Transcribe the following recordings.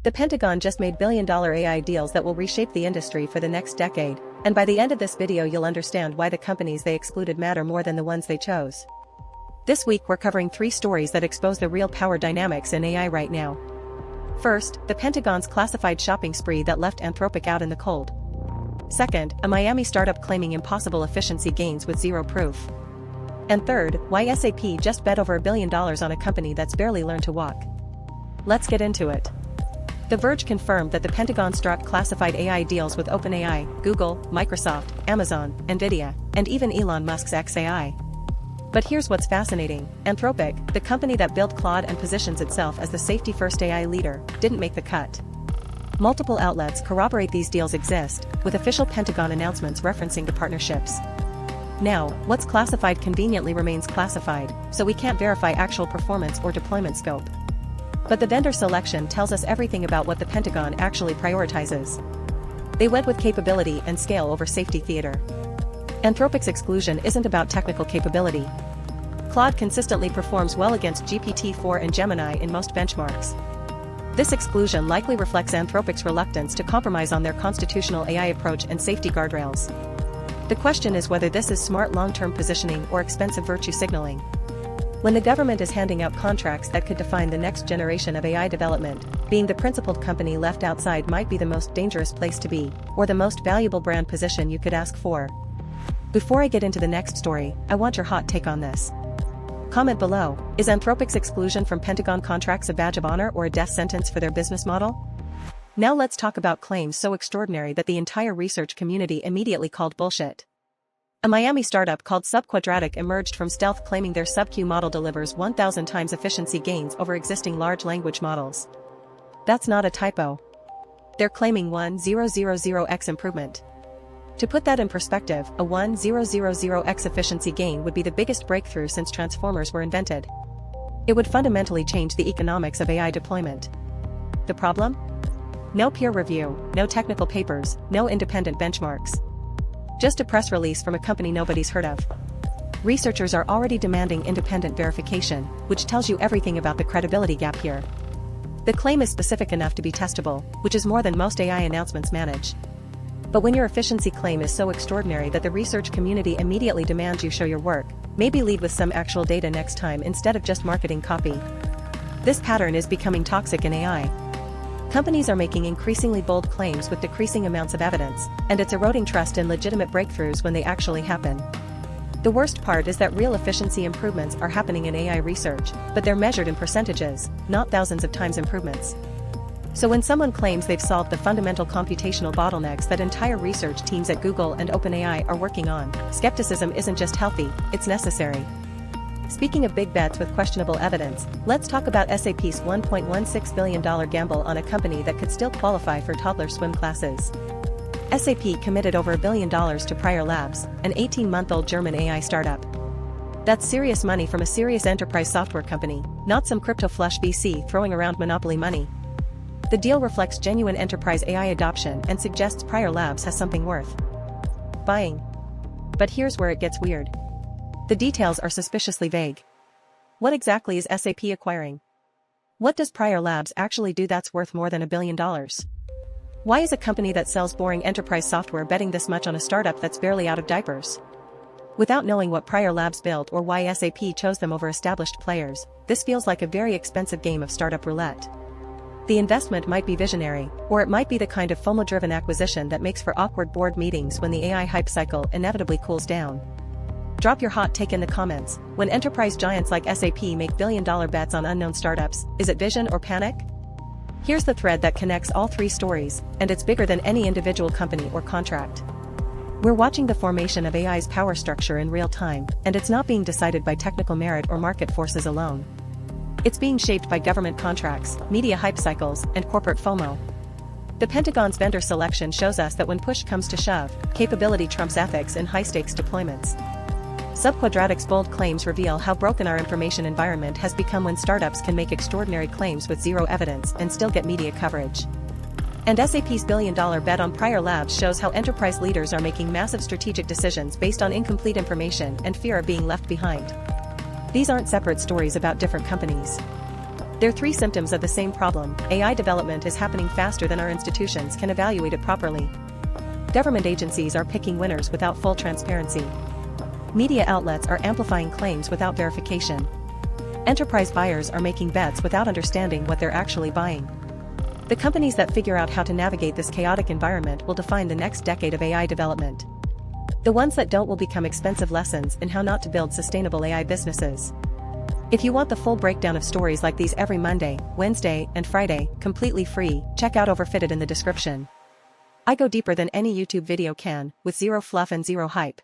The Pentagon just made billion-dollar AI deals that will reshape the industry for the next decade, and by the end of this video you'll understand why the companies they excluded matter more than the ones they chose. This week we're covering 3 stories that expose the real power dynamics in AI right now. First, the Pentagon's classified shopping spree that left Anthropic out in the cold. Second, a Miami startup claiming impossible efficiency gains with zero proof. And third, why SAP just bet over $1 billion on a company that's barely learned to walk. Let's get into it. The Verge confirmed that the Pentagon struck classified AI deals with OpenAI, Google, Microsoft, Amazon, Nvidia, and even Elon Musk's xAI. But here's what's fascinating: Anthropic, the company that built Claude and positions itself as the safety-first AI leader, didn't make the cut. Multiple outlets corroborate these deals exist, with official Pentagon announcements referencing the partnerships. Now, what's classified conveniently remains classified, so we can't verify actual performance or deployment scope. But the vendor selection tells us everything about what the Pentagon actually prioritizes. They went with capability and scale over safety theater. Anthropic's exclusion isn't about technical capability. Claude consistently performs well against GPT-4 and Gemini in most benchmarks. This exclusion likely reflects Anthropic's reluctance to compromise on their constitutional AI approach and safety guardrails. The question is whether this is smart long-term positioning or expensive virtue signaling. When the government is handing out contracts that could define the next generation of AI development, being the principled company left outside might be the most dangerous place to be, or the most valuable brand position you could ask for. Before I get into the next story, I want your hot take on this. Comment below: is Anthropic's exclusion from Pentagon contracts a badge of honor or a death sentence for their business model? Now let's talk about claims so extraordinary that the entire research community immediately called bullshit. A Miami startup called Subquadratic emerged from stealth claiming their SubQ model delivers 1,000 times efficiency gains over existing large language models. That's not a typo. They're claiming 1,000x improvement. To put that in perspective, a 1,000x efficiency gain would be the biggest breakthrough since transformers were invented. It would fundamentally change the economics of AI deployment. The problem? No peer review, no technical papers, no independent benchmarks. Just a press release from a company nobody's heard of. Researchers are already demanding independent verification, which tells you everything about the credibility gap here. The claim is specific enough to be testable, which is more than most AI announcements manage. But when your efficiency claim is so extraordinary that the research community immediately demands you show your work, maybe lead with some actual data next time instead of just marketing copy. This pattern is becoming toxic in AI. Companies are making increasingly bold claims with decreasing amounts of evidence, and it's eroding trust in legitimate breakthroughs when they actually happen. The worst part is that real efficiency improvements are happening in AI research, but they're measured in percentages, not thousands of times improvements. So when someone claims they've solved the fundamental computational bottlenecks that entire research teams at Google and OpenAI are working on, skepticism isn't just healthy, it's necessary. Speaking of big bets with questionable evidence, let's talk about SAP's $1.16 billion gamble on a company that could still qualify for toddler swim classes. SAP committed over $1 billion to Prior Labs, an 18-month-old German AI startup. That's serious money from a serious enterprise software company, not some crypto flush VC throwing around monopoly money. The deal reflects genuine enterprise AI adoption and suggests Prior Labs has something worth buying. But here's where it gets weird. The details are suspiciously vague. What exactly is SAP acquiring? What does Prior Labs actually do that's worth more than $1 billion? Why is a company that sells boring enterprise software betting this much on a startup that's barely out of diapers? Without knowing what Prior Labs built or why SAP chose them over established players, this feels like a very expensive game of startup roulette. The investment might be visionary, or it might be the kind of FOMO-driven acquisition that makes for awkward board meetings when the AI hype cycle inevitably cools down. Drop your hot take in the comments. When enterprise giants like SAP make billion-dollar bets on unknown startups, is it vision or panic? Here's the thread that connects all 3 stories, and it's bigger than any individual company or contract. We're watching the formation of AI's power structure in real time, and it's not being decided by technical merit or market forces alone. It's being shaped by government contracts, media hype cycles, and corporate FOMO. The Pentagon's vendor selection shows us that when push comes to shove, capability trumps ethics in high-stakes deployments. Subquadratic's bold claims reveal how broken our information environment has become when startups can make extraordinary claims with zero evidence and still get media coverage. And SAP's billion-dollar bet on Prior Labs shows how enterprise leaders are making massive strategic decisions based on incomplete information and fear of being left behind. These aren't separate stories about different companies. They're three symptoms of the same problem. AI development is happening faster than our institutions can evaluate it properly. Government agencies are picking winners without full transparency. Media outlets are amplifying claims without verification. Enterprise buyers are making bets without understanding what they're actually buying. The companies that figure out how to navigate this chaotic environment will define the next decade of AI development. The ones that don't will become expensive lessons in how not to build sustainable AI businesses. If you want the full breakdown of stories like these every Monday, Wednesday, and Friday, completely free, check out Overfitted in the description. I go deeper than any YouTube video can, with zero fluff and zero hype.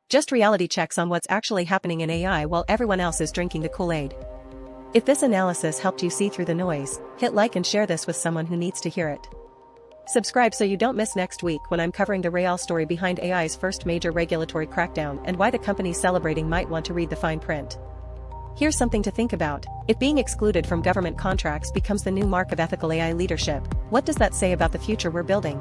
Just reality checks on what's actually happening in AI while everyone else is drinking the Kool-Aid. If this analysis helped you see through the noise, hit like and share this with someone who needs to hear it. Subscribe so you don't miss next week when I'm covering the real story behind AI's first major regulatory crackdown and why the companies celebrating might want to read the fine print. Here's something to think about. If being excluded from government contracts becomes the new mark of ethical AI leadership, what does that say about the future we're building?